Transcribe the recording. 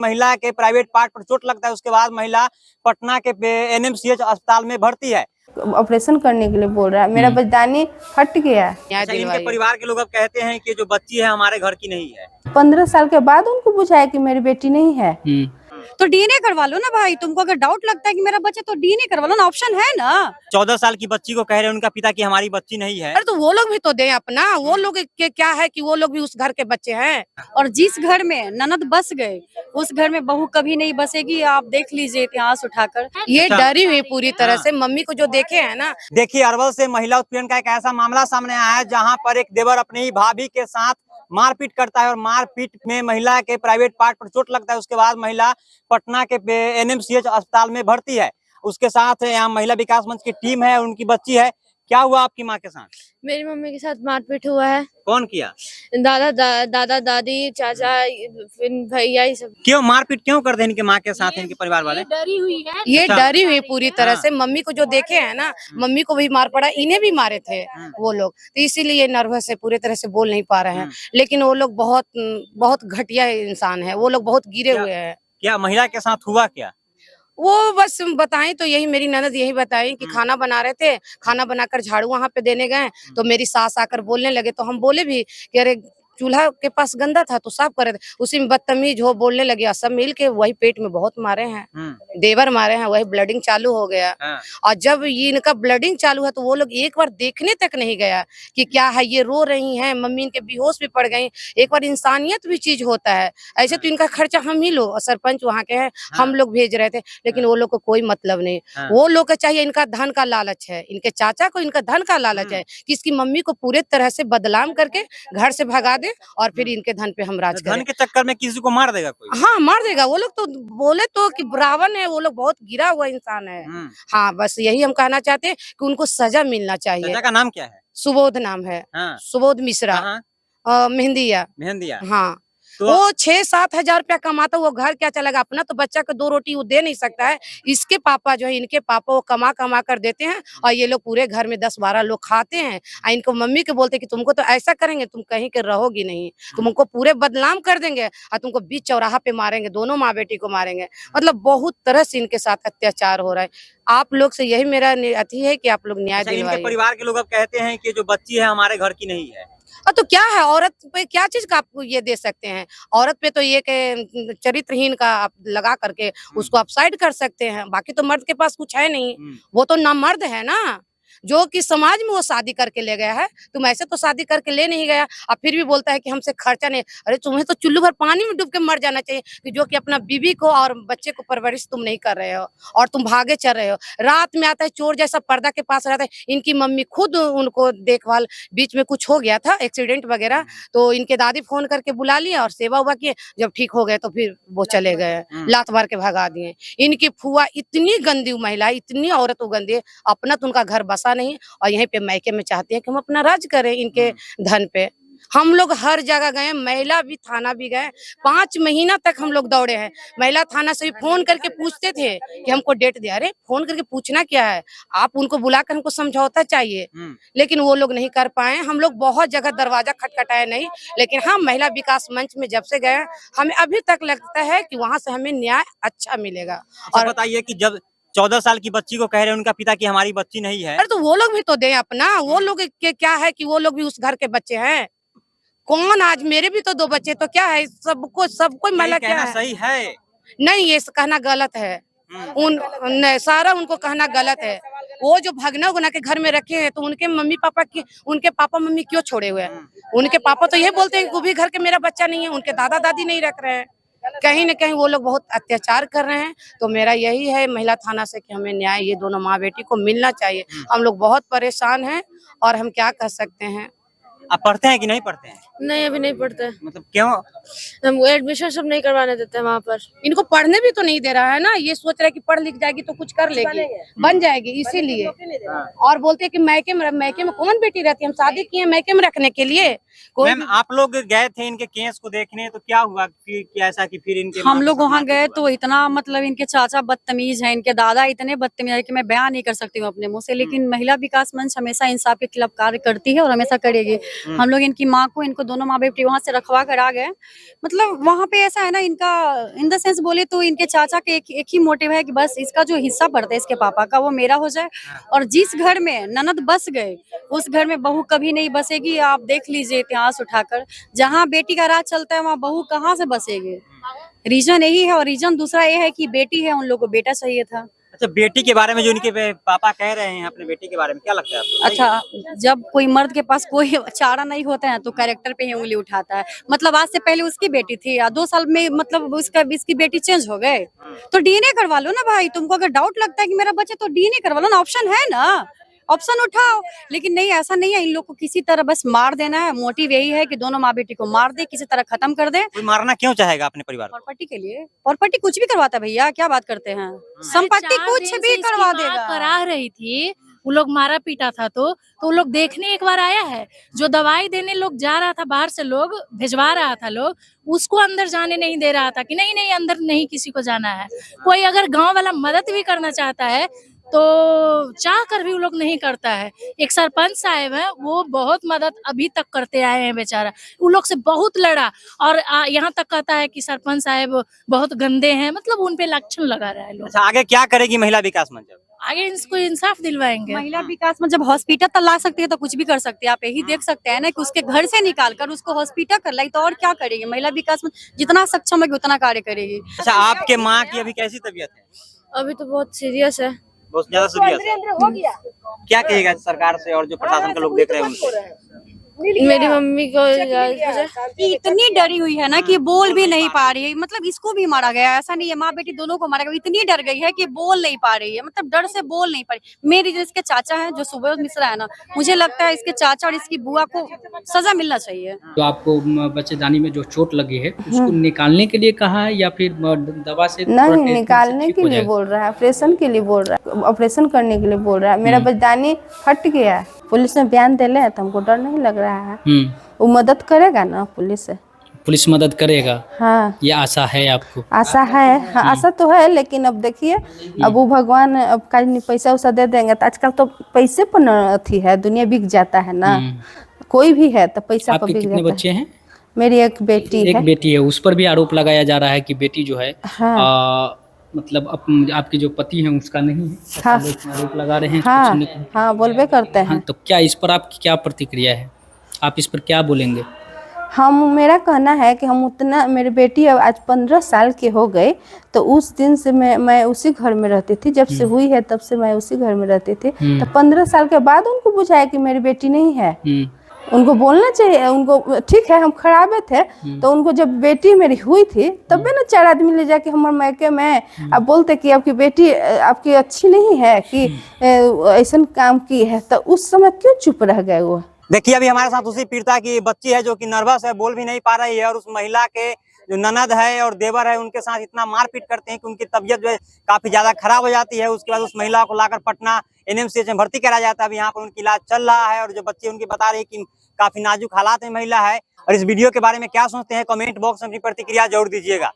महिला के private part पर चोट लगता है, उसके बाद महिला पटना के एनएमसीएच अस्पताल में भर्ती है। ऑपरेशन करने के लिए बोल रहा है, मेरा बच्चानी फट गया है। अच्छा, इनके परिवार के लोग अब कहते हैं कि जो बच्ची है हमारे घर की नहीं है। 15 साल के बाद उनको बुझाया कि मेरी बेटी नहीं है। तो डीएनए करवा लो ना भाई, तुमको अगर डाउट लगता है कि मेरा बच्चा तो डीएनए करवा लो ना, ऑप्शन है ना। 14 साल की बच्ची को कह रहे हैं उनका पिता कि हमारी बच्ची नहीं है। अरे तो वो लोग भी तो दें अपना, वो लोग के क्या है कि वो लोग भी उस घर के बच्चे हैं। और जिस घर में ननद बस गए उस घर में बहू कभी नहीं बसेगी, आप देख लीजिए इतिहास उठाकर। ये अच्छा। डरी हुई पूरी तरह से, मम्मी को जो देखे है ना। देखिए, अरवल से महिला उत्पीड़न का एक ऐसा मामला सामने आया है जहां पर एक देवर अपनी ही भाभी के साथ मारपीट करता है और मारपीट में महिला के प्राइवेट पार्ट पर चोट लगता है। उसके बाद महिला पटना के एनएमसीएच अस्पताल में भर्ती है। उसके साथ यहाँ महिला विकास मंच की टीम है, उनकी बच्ची है। क्या हुआ आपकी माँ के साथ? मेरी मम्मी के साथ मारपीट हुआ है। कौन किया? दादा दादी चाचा फिर भैया ये सब। क्यों मारपीट क्यों कर दे इनके माँ के साथ इनके परिवार वाले? डरी हुई है। ये अच्छा। डरी हुई पूरी तरह हाँ। से, मम्मी को जो देखे है ना, मम्मी को भी मार पड़ा, इन्हें भी मारे थे वो लोग, तो इसीलिए नर्वस है, पूरी तरह से बोल नहीं पा रहे हैं। लेकिन वो लोग बहुत घटिया इंसान है, वो लोग बहुत गिरे हुए हैं। क्या महिला के साथ हुआ क्या? वो बस बताएं तो यही, मेरी ननद यही बताई कि खाना बना रहे थे, खाना बनाकर झाड़ू वहां पे देने गए तो मेरी सास आकर बोलने लगे, तो हम बोले भी कि अरे चूल्हा के पास गंदा था तो साफ कर रहे थे, उसी में बदतमीज हो बोलने लगे और सब मिल के वही पेट में बहुत मारे हैं, देवर मारे हैं, वही ब्लडिंग चालू हो गया। और जब ये इनका ब्लडिंग चालू है तो वो लोग एक बार देखने तक नहीं गया कि क्या है, ये रो रही हैं, मम्मी इनके बेहोश भी पड़ गई। एक बार इंसानियत भी चीज होता है, ऐसे तो इनका खर्चा हम ही लोग, सरपंच वहाँ के हैं, हम लोग भेज रहे थे, लेकिन वो लोग को कोई मतलब नहीं। वो लोग को चाहिए, इनका धन का लालच है, इनके चाचा को इनका धन का लालच है कि इसकी मम्मी को पूरे तरह से बदनाम करके घर से भगा दे और फिर इनके धन पे हम राज करें। धन के चक्कर में किसी को मार देगा कोई? हाँ, मार देगा वो लोग, तो बोले तो कि रावण है, वो लोग बहुत गिरा हुआ इंसान है। हाँ, बस यही हम कहना चाहते हैं कि उनको सजा मिलना चाहिए। चाचा का नाम क्या है? सुबोध नाम है। हाँ। सुबोध मिश्रा। मेहंदिया। हाँ, तो वो 6-7 हजार रुपया कमाता, वो घर क्या चलेगा अपना, तो बच्चा को 2 रोटी वो दे नहीं सकता है। इसके पापा जो है, इनके पापा वो कमा कमा कर देते हैं और ये लोग पूरे घर में 10-12 लोग खाते हैं और इनको मम्मी के बोलते कि तुमको तो ऐसा करेंगे, तुम कहीं के रहोगी नहीं, तुमको पूरे बदनाम कर देंगे और तुमको बीच चौराहा पे मारेंगे, दोनों माँ बेटी को मारेंगे। मतलब बहुत तरह से इनके साथ अत्याचार हो रहा है। आप लोग से यही मेरा अति है कि आप लोग न्याय दिलवाइए। इनके परिवार के लोग अब कहते हैं कि जो बच्ची है हमारे घर की नहीं है। तो क्या है, औरत पे क्या चीज का आपको ये दे सकते हैं? औरत पे तो ये के चरित्रहीन का आप लगा करके उसको आप साइड कर सकते हैं, बाकी तो मर्द के पास कुछ है नहीं। वो तो ना मर्द है ना, जो कि समाज में वो शादी करके ले गया है, तुम ऐसे तो शादी करके ले नहीं गया और फिर भी बोलता है कि हमसे खर्चा नहीं। अरे तुम्हें तो चुल्लू भर पानी में डूब के मर जाना चाहिए कि जो कि अपना बीवी को और बच्चे को परवरिश तुम नहीं कर रहे हो और तुम भागे चल रहे हो। रात में आता है चोर जैसा पर्दा के पास रहता है, इनकी मम्मी खुद उनको देखभाल, बीच में कुछ हो गया था एक्सीडेंट वगैरह, तो इनके दादी फोन करके बुला लिया और सेवा हुआ किए, जब ठीक हो गए तो फिर वो चले गए, लात मार के भगा दिए। इनकी फुआ इतनी गंदी महिला, इतनी औरत गंदी है, अपना तो उनका घर बसा नहीं और यहीं पे मायके में चाहते हैं कि हम अपना राज करें इनके धन पे। हम लोग हर जगह गए, महिला भी थाना भी गए, 5 महीना तक हम लोग दौड़े हैं। महिला थाना से भी फोन करके पूछते थे कि हमको डेट दे। अरे फोन करके पूछना क्या है, आप उनको बुलाकर हमको समझौता चाहिए, लेकिन वो लोग नहीं कर पाए। हम लोग बहुत जगह दरवाजा खटखटाए नहीं, लेकिन हाँ, महिला विकास मंच में जब से गए हमें अभी तक लगता है कि वहाँ से हमें न्याय अच्छा मिलेगा। और बताइए कि जब 14 साल की बच्ची को कह रहे हैं उनका पिता कि हमारी बच्ची नहीं है। अरे तो वो लोग भी तो दें अपना, वो लोग के क्या है कि वो लोग भी उस घर के बच्चे हैं। कौन, आज मेरे भी तो 2 बच्चे, तो क्या है, सबको महिला क्या है? सही है नहीं, ये कहना गलत है। सारा उनको कहना गलत है। वो जो भगना उगना के घर में रखे हैं तो उनके पापा मम्मी क्यों छोड़े हुए हैं? उनके पापा तो ये बोलते हैं कि वो भी घर के मेरा बच्चा नहीं है, उनके दादा दादी नहीं रख रहे हैं। कहीं न कहीं वो लोग बहुत अत्याचार कर रहे हैं। तो मेरा यही है महिला थाना से कि हमें न्याय ये दोनों माँ बेटी को मिलना चाहिए। हम लोग बहुत परेशान हैं और हम क्या कर सकते हैं। आप पढ़ते हैं कि नहीं पढ़ते हैं? नहीं, अभी नहीं पढ़ते। मतलब क्यों? हमको एडमिशन सब नहीं करवाने देते हैं वहाँ पर। इनको पढ़ने भी तो नहीं दे रहा है ना, ये सोच रहा है कि पढ़ लिख जाएगी तो कुछ कर लेगी, बन जाएगी, इसीलिए। और बोलते हैं कि मैके में कौन बेटी रहती है, हम शादी किए मैके में रखने के लिए। मैम, आप लोग गए थे इनके केस को देखने, तो क्या हुआ कि ऐसा कि फिर इनके हम लोग वहाँ गए तो इतना मतलब इनके चाचा बदतमीज हैं, इनके दादा इतने बदतमीज है कि मैं बयान नहीं कर सकती हूँ अपने मुंह से। लेकिन महिला विकास मंच हमेशा इंसाफ के खिलाफ कार्य करती है और हमेशा करेगी। हम लोग इनकी माँ को, इनको दोनों माँ बेटी वहां से रखवा कर आ गए। मतलब वहां पे ऐसा है ना, इनका इन द सेंस बोले तो इनके चाचा के एक ही मोटिव है कि बस इसका जो हिस्सा पड़ता है इसके पापा का वो मेरा हो जाए। और जिस घर में ननद बस गए उस घर में बहू कभी नहीं बसेगी। आप देख लीजिए इतिहास उठाकर, जहाँ बेटी का राज चलता है वहाँ बहू कहाँ से बसेगी। रीजन यही है। और रीजन दूसरा ये है कि बेटी है, उन लोगों को बेटा चाहिए था। अच्छा, बेटी के बारे में जो इनके पापा कह रहे हैं अपने बेटी के बारे में, क्या लगता है आपको? अच्छा, जब कोई मर्द के पास कोई चारा नहीं होता है तो कैरेक्टर पे ही उंगली उठाता है। मतलब आज से पहले उसकी बेटी थी या 2 साल में मतलब इसकी बेटी चेंज हो गए तो डीएनए करवा लो ना भाई। तुमको अगर डाउट लगता है कि मेरा बच्चा तो डीएनए करवा लो ना, ऑप्शन है ना, ऑप्शन उठाओ। लेकिन नहीं, ऐसा नहीं है। इन लोग को किसी तरह बस मार देना है। मोटिव यही है कि दोनों माँ बेटी को मार दे, किसी तरह खत्म कर दे। कोई मारना क्यों चाहेगा अपने परिवार को? प्रॉपर्टी के लिए। प्रॉपर्टी कुछ भी करवाता है भैया, क्या बात करते हैं। संपत्ति कुछ भी करवा देगा। करा रही थी वो लोग, मारा पीटा था तो वो लोग देखने एक बार आया है। जो दवाई देने लोग जा रहा था, बाहर से लोग भिजवा रहा था लोग, उसको अंदर जाने नहीं दे रहा था कि नहीं नहीं अंदर नहीं किसी को जाना है। कोई अगर गांव वाला मदद भी करना चाहता है तो चाह कर भी वो लोग नहीं करता है। एक सरपंच साहब है, वो बहुत मदद अभी तक करते आए हैं बेचारा। उन लोग से बहुत लड़ा और यहाँ तक कहता है कि सरपंच साहब बहुत गंदे हैं। मतलब उन पे लक्षण लगा रहा है लोग। अच्छा, आगे क्या करेगी महिला विकास मंच? आगे इसको इंसाफ दिलवाएंगे। महिला विकास में जब हॉस्पिटल तक ला सकती है तो कुछ भी कर सकती है। आप यही देख सकते हैं ना कि उसके घर से निकाल कर उसको हॉस्पिटल कर लाई, तो और क्या करेगी महिला विकास में? जितना सक्षम है उतना कार्य करेगी। अच्छा, आपके माँ की अभी कैसी तबीयत है? अभी तो बहुत सीरियस है। बहुत ज्यादा सीरियस है। क्या कहेगा सरकार से और जो प्रशासन के लोग देख रहे हैं उनसे? मेरी मम्मी को इतनी डरी हुई है ना कि बोल भी नहीं पा रही है। मतलब इसको भी मारा गया, ऐसा नहीं है, माँ बेटी दोनों को मारा गया। इतनी डर गई है कि बोल नहीं पा रही है। मतलब डर से बोल नहीं पा रही। मेरी जो इसके चाचा हैं, जो सुबोध मिश्रा है ना, मुझे लगता है इसके चाचा और इसकी बुआ को सजा मिलना चाहिए। तो आपको बच्चेदानी में जो चोट लगी है उसको निकालने के लिए कहा है या फिर दवा से? नहीं, निकालने के लिए बोल रहा है, ऑपरेशन के लिए बोल रहा है, ऑपरेशन करने के लिए बोल रहा है। मेरा बच्चादानी फट गया है। पुलिस में बयान दे ले तो हमको डर नहीं लग रहा है। वो मदद करेगा ना पुलिस मदद करेगा। हाँ, ये आशा है आपको? आशा है। हाँ, आशा तो है, लेकिन अब देखिए, अब वो भगवान अब का पैसा उसा दे देंगे तो आजकल तो पैसे पर अथी है, दुनिया बिक जाता है ना। कोई भी है तो पैसा पर बिक जाता है। कितने बच्चे हैं? मेरी एक बेटी है। एक बेटी है। उस पर भी आरोप लगाया जा रहा है कि बेटी जो है मतलब आपके जो पति हैं उसका नहीं है। हाँ, आरोप लगा रहे हैं। हाँ, बोलबे करते हैं। हाँ, तो क्या इस पर आपकी क्या प्रतिक्रिया है? आप इस पर क्या बोलेंगे? मेरा कहना है कि हम उतना, मेरी बेटी अब आज 15 साल की हो गई, तो उस दिन से मैं उसी घर में रहती थी। जब से हुई है तब से मैं उसी घर में रहती थी। तो 15 साल के बाद उनको बुझाया कि मेरी बेटी नहीं है। उनको बोलना चाहिए। उनको ठीक है, हम खराबे थे तो उनको जब बेटी मेरी हुई थी तब भी ना 4 आदमी ले जाके हमारे मैके में अब बोलते कि आपकी बेटी आपकी अच्छी नहीं है कि ऐसा काम की है, तो उस समय क्यों चुप रह गए वो? देखिए, अभी हमारे साथ उसी पीड़िता की बच्ची है जो कि नर्वस है, बोल भी नहीं पा रही है। और उस महिला के जो ननद है और देवर है उनके साथ इतना मारपीट करते हैं कि उनकी तबीयत जो है काफी ज्यादा खराब हो जाती है। उसके बाद उस महिला को लाकर पटना एनएमसीएच में भर्ती करा जाता है। अब यहाँ पर उनकी इलाज चल रहा है और जो बच्ची उनकी बता रही है कि काफी नाजुक हालात में महिला है। और इस वीडियो के बारे में क्या सोचते हैं, कमेंट बॉक्स में अपनी प्रतिक्रिया जरूर दीजिएगा।